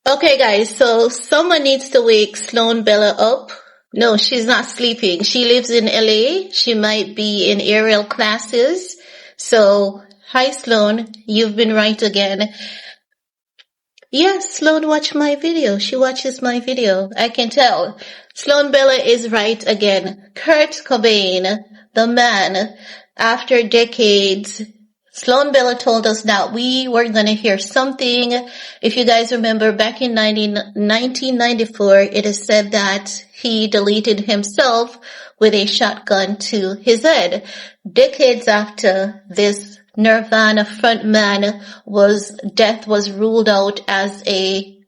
Okay, guys, so someone needs to wake Sloan Bella up. No, she's not sleeping. She lives in LA. She might be in aerial classes. So, hi, Sloan. You've been right again. Yes, Sloan watched my video. She watches my video. I can tell. Sloan Bella is right again. Kurt Cobain, the man, after decades, Sloan Bella told us that we were going to hear something. If you guys remember, back in 1994, it is said that he deleted himself with a shotgun to his head. Decades after this Nirvana frontman death was ruled out as a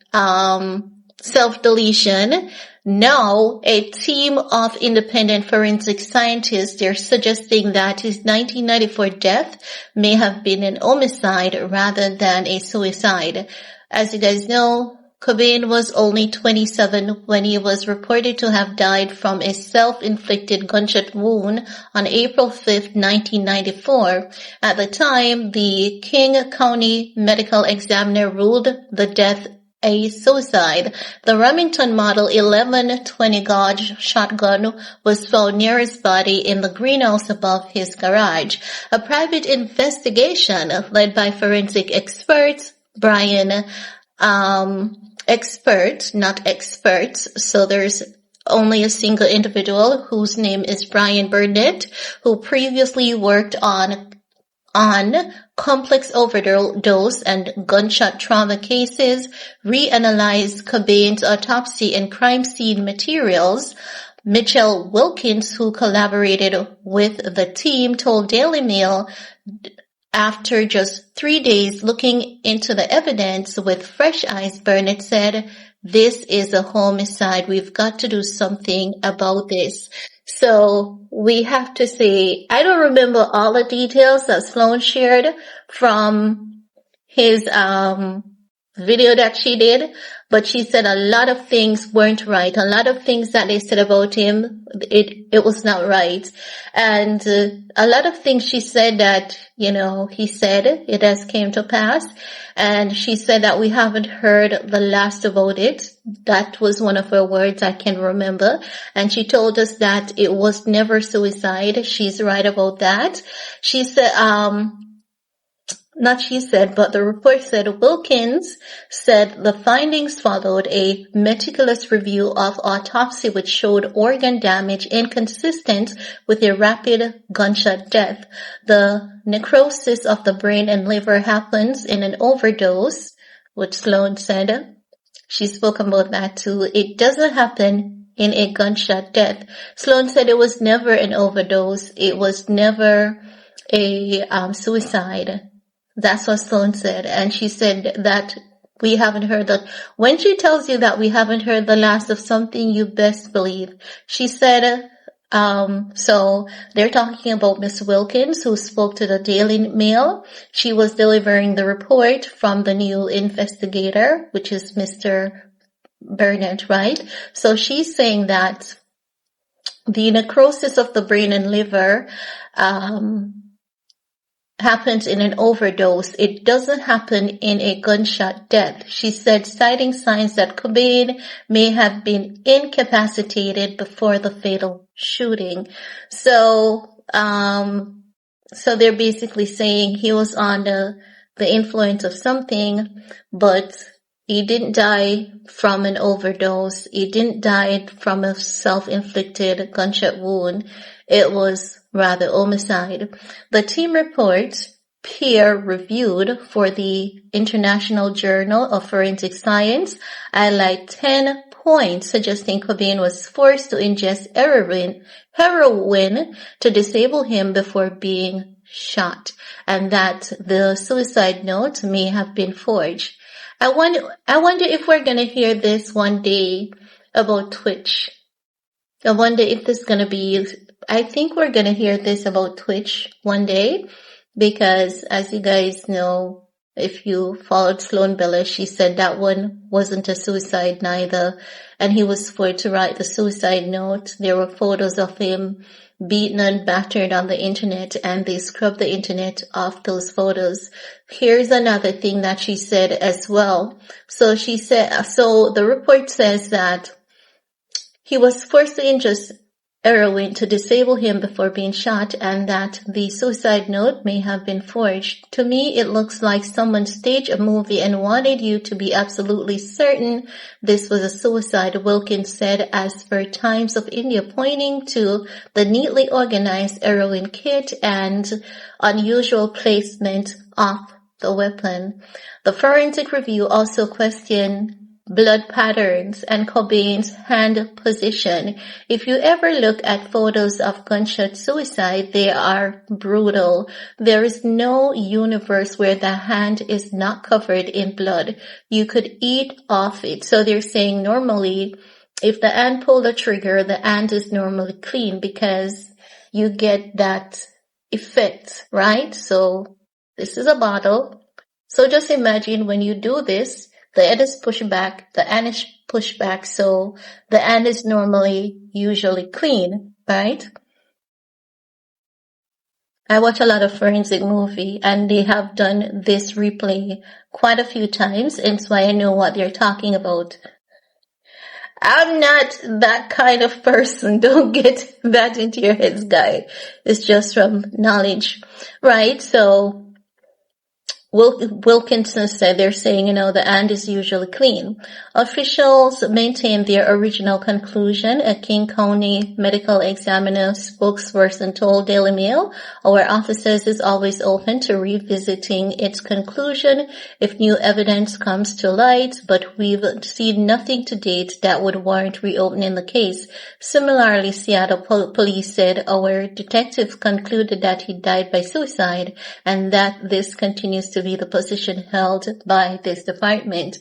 self-deletion. Now, a team of independent forensic scientists, they're suggesting that his 1994 death may have been an homicide rather than a suicide. As you guys know, Cobain was only 27 when he was reported to have died from a self-inflicted gunshot wound on April 5th, 1994. At the time, the King County Medical Examiner ruled the death a suicide. The Remington Model 1120 gauge shotgun was found near his body in the greenhouse above his garage. A private investigation led by forensic experts, not experts, so there's only a single individual whose name is Brian Burnett, who previously worked on complex overdose and gunshot trauma cases, reanalyzed Cobain's autopsy and crime scene materials. Mitchell Wilkins, who collaborated with the team, told Daily Mail after just 3 days looking into the evidence with fresh eyes, Burnett said, "This is a homicide. We've got to do something about this." So we have to say, I don't remember all the details that Sloan shared from his video that she did, but she said a lot of things weren't right. A lot of things that they said about him, it was not right. And a lot of things she said that, he said it has came to pass. And she said that we haven't heard the last about it. That was one of her words I can remember. And she told us that it was never suicide. She's right about that. She said, but the report said Wilkins said the findings followed a meticulous review of autopsy which showed organ damage inconsistent with a rapid gunshot death. The necrosis of the brain and liver happens in an overdose, which Sloan said. She spoke about that too. It doesn't happen in a gunshot death. Sloan said it was never an overdose. It was never a suicide. That's what Sloan said. And she said that we haven't heard that. When she tells you that we haven't heard the last of something, you best believe. She said, so they're talking about Miss Wilkins, who spoke to the Daily Mail. She was delivering the report from the new investigator, which is Mr. Burnett, right? So she's saying that the necrosis of the brain and liver, happens in an overdose. It doesn't happen in a gunshot death. She said, citing signs that Cobain may have been incapacitated before the fatal shooting. So they're basically saying he was on the influence of something, but he didn't die from an overdose. He didn't die from a self-inflicted gunshot wound. It was rather homicide. The team report, peer-reviewed for the International Journal of Forensic Science, highlight 10 points suggesting Cobain was forced to ingest heroin to disable him before being shot, and that the suicide note may have been forged. I wonder if we're gonna hear this one day about Twitch. I wonder if this is gonna be, I think we're gonna hear this about Twitch one day, because as you guys know, If you followed Sloan Bella, she said that one wasn't a suicide neither. And he was forced to write the suicide note. There were photos of him beaten and battered on the internet, and they scrubbed the internet off those photos. Here's another thing that she said as well. So the report says that he was forced to ingest heroin to disable him before being shot, and that the suicide note may have been forged. To me, it looks like someone staged a movie and wanted you to be absolutely certain this was a suicide, Wilkins said, as for Times of India, pointing to the neatly organized heroin kit and unusual placement of the weapon. The forensic review also questioned blood patterns and Cobain's hand position. If you ever look at photos of gunshot suicide, they are brutal. There is no universe where the hand is not covered in blood. You could eat off it. So they're saying normally, if the hand pulled the trigger, the hand is normally clean because you get that effect, right? So this is a bottle. So just imagine when you do this, the head is pushed back, the hand is pushed back, so the hand is usually clean, right? I watch a lot of forensic movie, and they have done this replay quite a few times, and so I know what they're talking about. I'm not that kind of person. Don't get that into your heads, guys. It's just from knowledge, right? So Wilkinson said they're saying, the hand is usually clean. Officials maintain their original conclusion. A King County medical examiner spokesperson told Daily Mail, our office is always open to revisiting its conclusion if new evidence comes to light, but we've seen nothing to date that would warrant reopening the case. Similarly, Seattle police said our detectives concluded that he died by suicide and that this continues to be the position held by this department.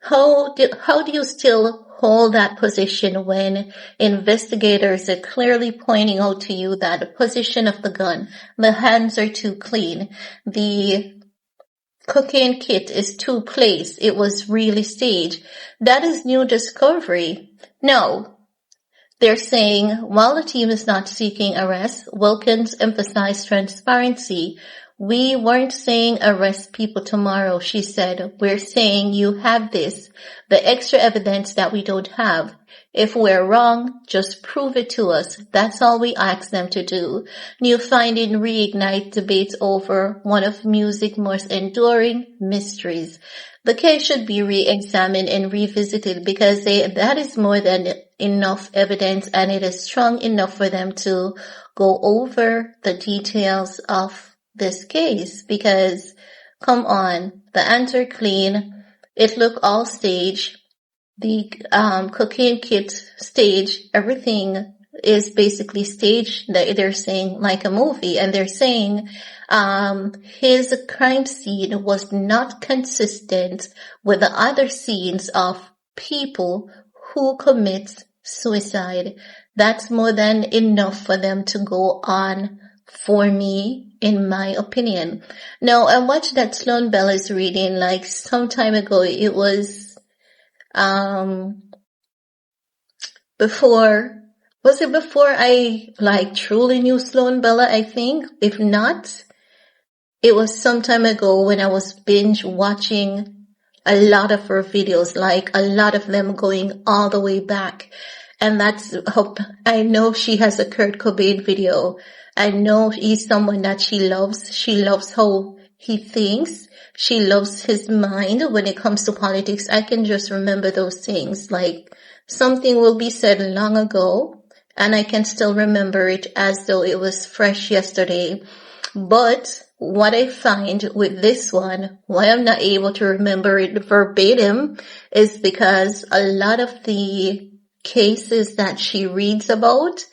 How do you still hold that position when investigators are clearly pointing out to you that the position of the gun, the hands are too clean, the cocaine kit is too placed, it was really staged? That is new discovery. No. They're saying, while the team is not seeking arrest, Wilkins emphasized transparency. We weren't saying arrest people tomorrow, she said. We're saying you have this, the extra evidence that we don't have. If we're wrong, just prove it to us. That's all we ask them to do. New finding reignite debates over one of music's most enduring mysteries. The case should be re-examined and revisited because that is more than enough evidence, and it is strong enough for them to go over the details of this case. Because, come on, the hands are clean. It looked all staged. The cocaine kit stage, everything is basically staged. They're saying like a movie, and they're saying his crime scene was not consistent with the other scenes of people who commit suicide. That's more than enough for them to go on, for me, in my opinion. Now, I watched that Sloan Bella's reading like some time ago. It was before I truly knew Sloan Bella, I think? If not, it was some time ago when I was binge watching a lot of her videos, like a lot of them going all the way back. And that's how I know she has a Kurt Cobain video. I know he's someone that she loves. She loves how he thinks. She loves his mind when it comes to politics. I can just remember those things. Like something will be said long ago, and I can still remember it as though it was fresh yesterday. But what I find with this one, why I'm not able to remember it verbatim, is because a lot of the cases that she reads about,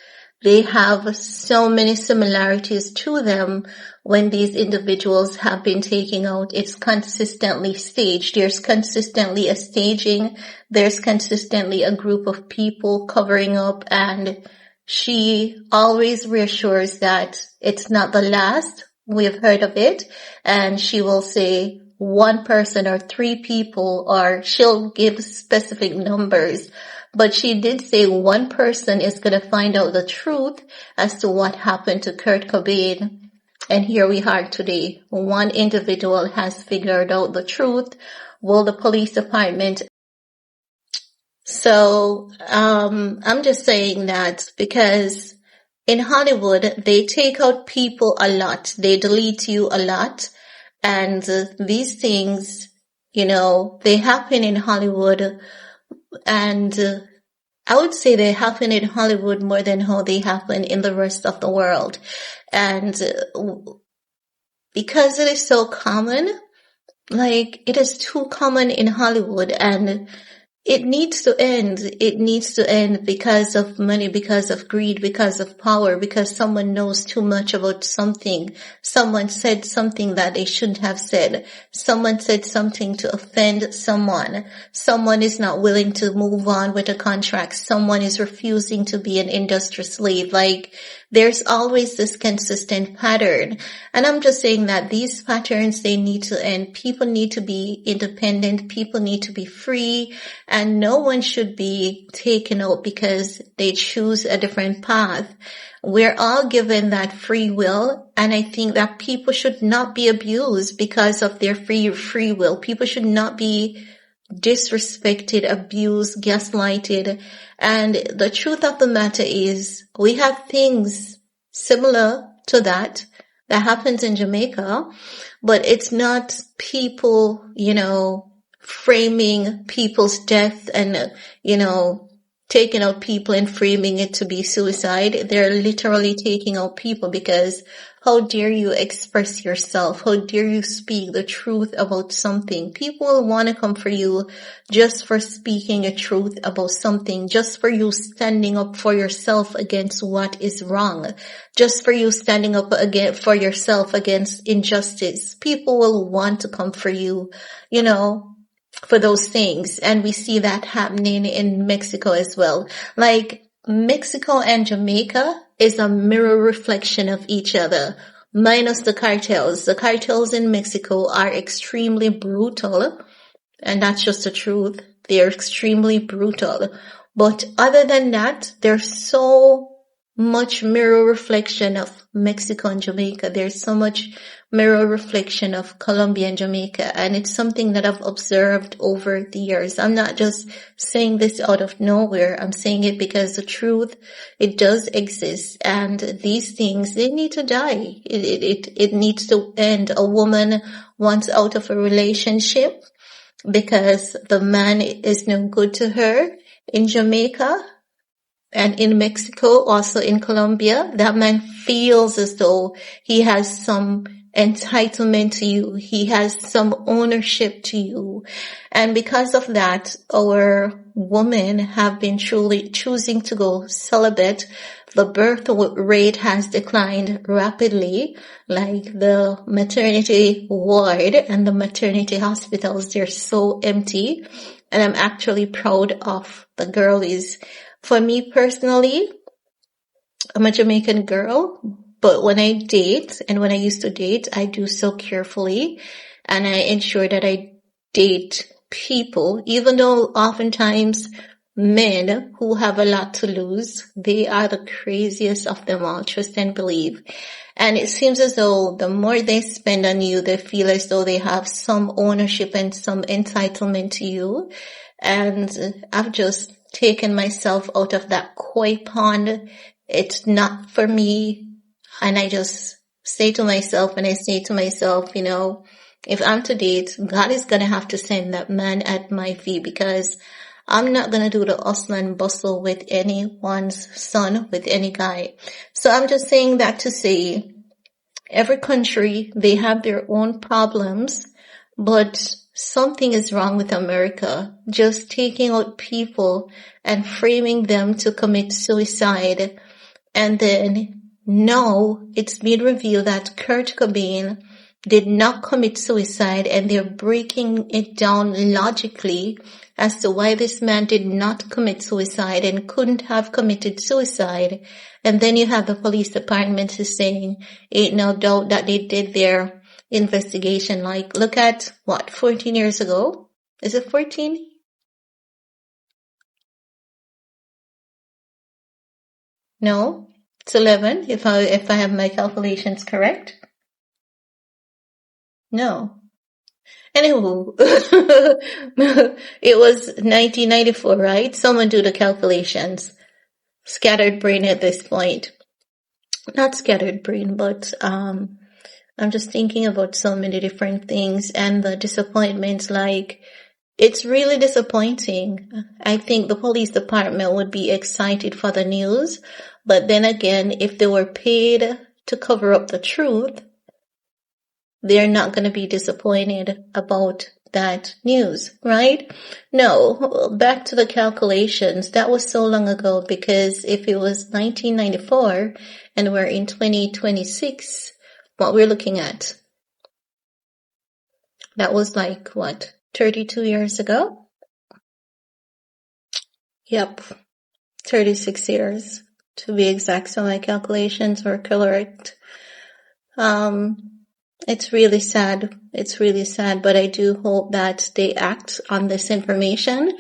they have so many similarities to them. When these individuals have been taken out, it's consistently staged. There's consistently a staging. There's consistently a group of people covering up, and she always reassures that it's not the last we've heard of it. And she will say, one person or three people, or she'll give specific numbers. But she did say one person is going to find out the truth as to what happened to Kurt Cobain. And here we are today. One individual has figured out the truth. Will the police department? So, I'm just saying that because in Hollywood, they take out people a lot. They delete you a lot. And these things, they happen in Hollywood. And I would say they happen in Hollywood more than how they happen in the rest of the world. And because it is so common, like it is too common in Hollywood, and it needs to end. It needs to end because of money, because of greed, because of power, because someone knows too much about something. Someone said something that they shouldn't have said. Someone said something to offend someone. Someone is not willing to move on with a contract. Someone is refusing to be an industry slave. Like, there's always this consistent pattern. And I'm just saying that these patterns, they need to end. People need to be independent. People need to be free. And no one should be taken out because they choose a different path. We're all given that free will. And I think that people should not be abused because of their free will. People should not be disrespected, abused, gaslighted. And the truth of the matter is we have things similar to that happens in Jamaica, but it's not people, framing people's death and, taking out people and framing it to be suicide. They're literally taking out people because how dare you express yourself? How dare you speak the truth about something? People will want to come for you just for speaking a truth about something, just for you standing up for yourself against what is wrong, just for you standing up for yourself against injustice. People will want to come for you, for those things. And we see that happening in Mexico as well. Like, Mexico and Jamaica is a mirror reflection of each other, minus the cartels. The cartels in Mexico are extremely brutal, and that's just the truth. They're extremely brutal. But other than that, there's so much mirror reflection of Mexico and Jamaica. There's so much mirror reflection of Colombia and Jamaica, and it's something that I've observed over the years. I'm not just saying this out of nowhere. I'm saying it because the truth, it does exist, and these things, they need to die. It needs to end. A woman wants out of a relationship because the man is no good to her in Jamaica. And in Mexico, also in Colombia, that man feels as though he has some entitlement to you. He has some ownership to you. And because of that, our women have been truly choosing to go celibate. The birth rate has declined rapidly, like the maternity ward and the maternity hospitals, they're so empty. And I'm actually proud of the girlies. For me personally, I'm a Jamaican girl, but when I date and when I used to date, I do so carefully and I ensure that I date people, even though oftentimes men who have a lot to lose, they are the craziest of them all, trust and believe. And it seems as though the more they spend on you, they feel as though they have some ownership and some entitlement to you. And I've just taken myself out of that koi pond. It's not for me. And I just say to myself, if I'm to date, God is going to have to send that man at my feet because I'm not going to do the hustle and bustle with anyone's son, with any guy. So I'm just saying that to say every country, they have their own problems, but something is wrong with America. Just taking out people and framing them to commit suicide. And then now it's been revealed that Kurt Cobain did not commit suicide, and they're breaking it down logically as to why this man did not commit suicide and couldn't have committed suicide. And then you have the police department is saying, ain't no doubt that they did their investigation. Like, look at what, 14 years ago? Is it 14? No, it's 11 if I have my calculations correct. No. Anywho, it was 1994, right? Someone do the calculations. Scattered brain at this point. Not scattered brain, but I'm just thinking about so many different things and the disappointments. Like, it's really disappointing. I think the police department would be excited for the news, but then again, if they were paid to cover up the truth, they're not going to be disappointed about that news, right? No, back to the calculations. That was so long ago, because if it was 1994 and we're in 2026, what we're looking at, that was like, what, 32 years ago? Yep, 36 years to be exact, so my calculations were correct. It's really sad. It's really sad, but I do hope that they act on this information.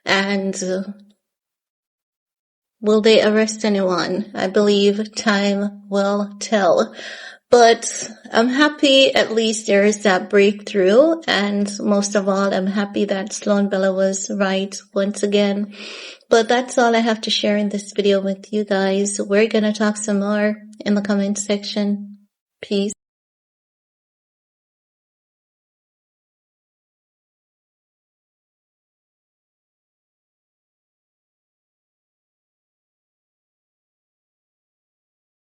And will they arrest anyone? I believe time will tell. But I'm happy at least there is that breakthrough. And most of all, I'm happy that Sloan Bella was right once again. But that's all I have to share in this video with you guys. We're going to talk some more in the comment section. Peace.